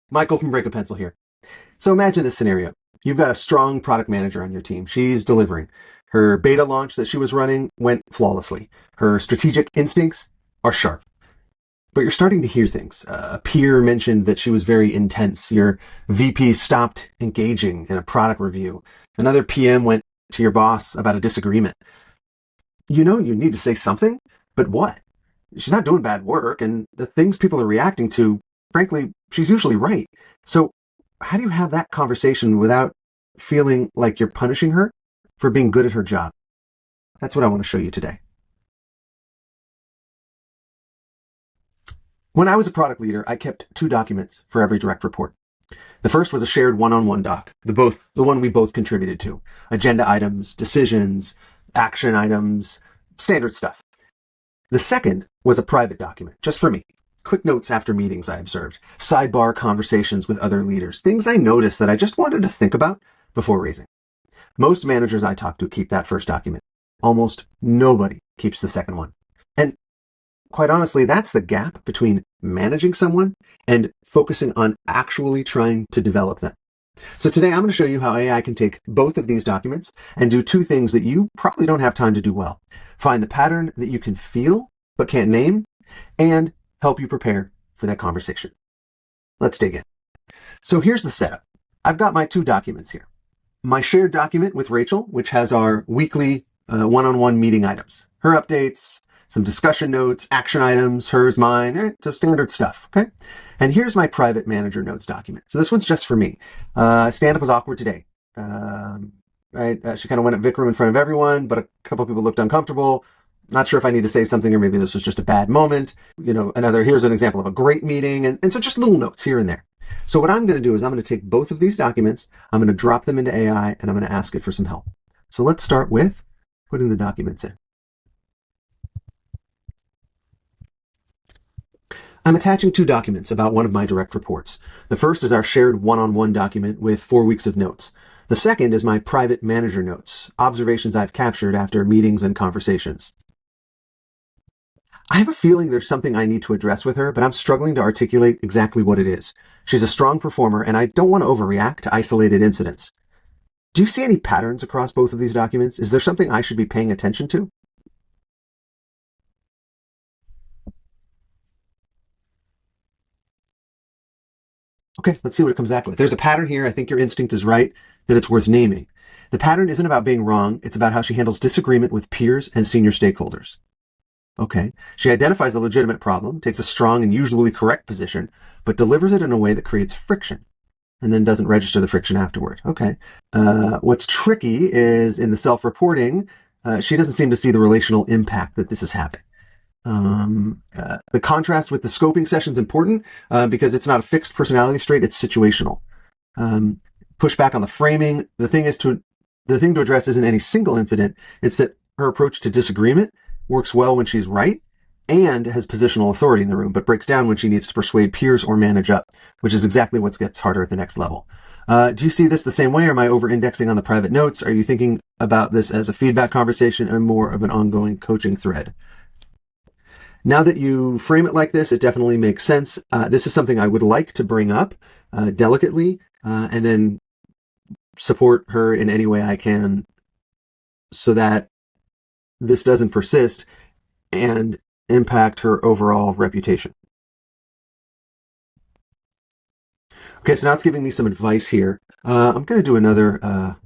Michael from Break a Pencil here. So imagine this scenario. You've got a strong product manager on your team. She's delivering. Her beta launch that she was running went flawlessly. Her strategic instincts are sharp. But you're starting to hear things. A peer mentioned that she was very intense. Your VP stopped engaging in a product review. Another PM went to your boss about a disagreement. You know you need to say something, but what? She's not doing bad work, and the things people are reacting to, frankly, she's usually right. So how do you have that conversation without feeling like you're punishing her for being good at her job? That's what I want to show you today. When I was a product leader, I kept 2 documents for every direct report. The first was a shared one-on-one doc, the one we both contributed to. Agenda items, decisions, action items, standard stuff. The second was a private document, just for me. Quick notes after meetings I observed, sidebar conversations with other leaders, things I noticed that I just wanted to think about before raising. Most managers I talk to keep that first document. Almost nobody keeps the second one. And quite honestly, that's the gap between managing someone and focusing on actually trying to develop them. So today I'm going to show you how AI can take both of these documents and do 2 things that you probably don't have time to do well. Find the pattern that you can feel but can't name, and help you prepare for that conversation. Let's dig in. So here's the setup. I've got my 2 documents here. My shared document with Rachel, which has our weekly one-on-one meeting items, her updates, some discussion notes, action items, hers, mine, so standard stuff, okay? And here's my private manager notes document. So this one's just for me. Stand-up was awkward today. Right? She kind of went at Vikram in front of everyone, but a couple of people looked uncomfortable. Not sure if I need to say something, or maybe this was just a bad moment. Here's an example of a great meeting. And so just little notes here and there. So what I'm going to do is I'm going to take both of these documents, I'm going to drop them into AI, and I'm going to ask it for some help. So let's start with putting the documents in. I'm attaching 2 documents about one of my direct reports. The first is our shared one-on-one document with 4 weeks of notes. The second is my private manager notes, observations I've captured after meetings and conversations. I have a feeling there's something I need to address with her, but I'm struggling to articulate exactly what it is. She's a strong performer, and I don't want to overreact to isolated incidents. Do you see any patterns across both of these documents? Is there something I should be paying attention to? Okay, let's see what it comes back with. There's a pattern here. I think your instinct is right, that it's worth naming. The pattern isn't about being wrong. It's about how she handles disagreement with peers and senior stakeholders. Okay. She identifies a legitimate problem, takes a strong and usually correct position, but delivers it in a way that creates friction and then doesn't register the friction afterward. Okay. What's tricky is in the self-reporting, she doesn't seem to see the relational impact that this is having. The contrast with the scoping session is important because it's not a fixed personality trait, it's situational. Push back on the framing. The thing to address isn't any single incident. It's that her approach to disagreement works well when she's right and has positional authority in the room, but breaks down when she needs to persuade peers or manage up, which is exactly what gets harder at the next level. Do you see this the same way? Or am I over-indexing on the private notes? Are you thinking about this as a feedback conversation and more of an ongoing coaching thread? Now that you frame it like this, it definitely makes sense. This is something I would like to bring up delicately and then support her in any way I can so that this doesn't persist and impact her overall reputation. Okay, so now it's giving me some advice here. I'm going to do another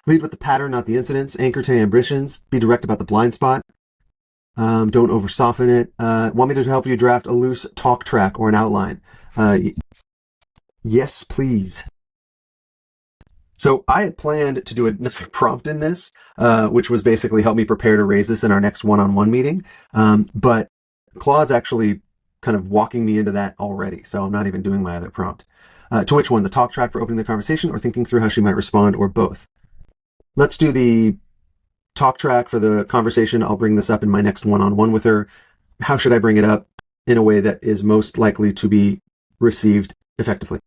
lead with the pattern, not the incidents. Anchor to ambitions. Be direct about the blind spot. Don't over soften it. Want me to help you draft a loose talk track or an outline? Yes, please. So I had planned to do another prompt in this, which was basically help me prepare to raise this in our next one-on-one meeting. But Claude's actually kind of walking me into that already. So I'm not even doing my other prompt. To which one? The talk track for opening the conversation or thinking through how she might respond, or both? Let's do the talk track for the conversation. I'll bring this up in my next one-on-one with her. How should I bring it up in a way that is most likely to be received effectively?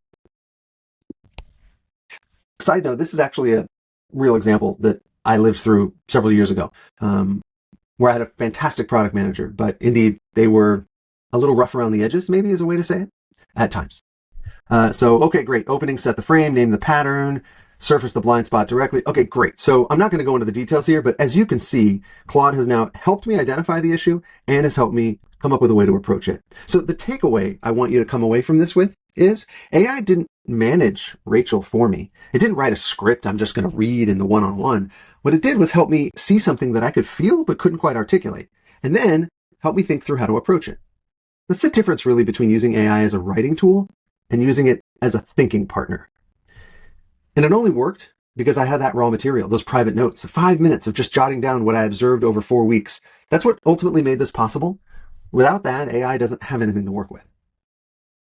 Side note, this is actually a real example that I lived through several years ago, where I had a fantastic product manager, but indeed they were a little rough around the edges, maybe is a way to say it, at times. Okay, great. Opening, set the frame, name the pattern, surface the blind spot directly. Okay, great. So I'm not going to go into the details here, but as you can see, Claude has now helped me identify the issue and has helped me come up with a way to approach it. So the takeaway I want you to come away from this with is AI didn't manage Rachel for me. It didn't write a script I'm just going to read in the one-on-one. What it did was help me see something that I could feel but couldn't quite articulate, and then help me think through how to approach it. That's the difference really between using AI as a writing tool and using it as a thinking partner. And it only worked because I had that raw material, those private notes, 5 minutes of just jotting down what I observed over 4 weeks. That's what ultimately made this possible. Without that, AI doesn't have anything to work with.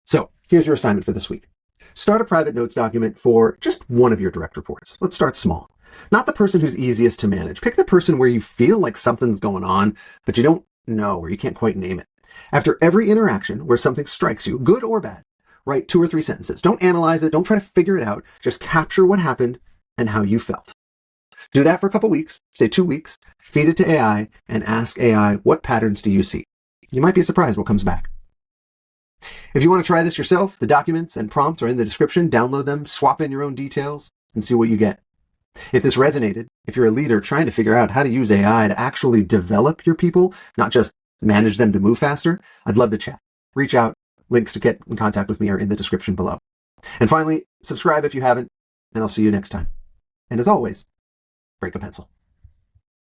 So here's your assignment for this week. Start a private notes document for just one of your direct reports. Let's start small. Not the person who's easiest to manage. Pick the person where you feel like something's going on, but you don't know, or you can't quite name it. After every interaction where something strikes you, good or bad, write 2 or 3 sentences. Don't analyze it. Don't try to figure it out. Just capture what happened and how you felt. Do that for a couple weeks, say 2 weeks, feed it to AI and ask AI, what patterns do you see? You might be surprised what comes back. If you want to try this yourself, the documents and prompts are in the description. Download them, swap in your own details, and see what you get. If this resonated, if you're a leader trying to figure out how to use AI to actually develop your people, not just manage them to move faster, I'd love to chat. Reach out. Links to get in contact with me are in the description below. And finally, subscribe if you haven't, and I'll see you next time. And as always, break a pencil.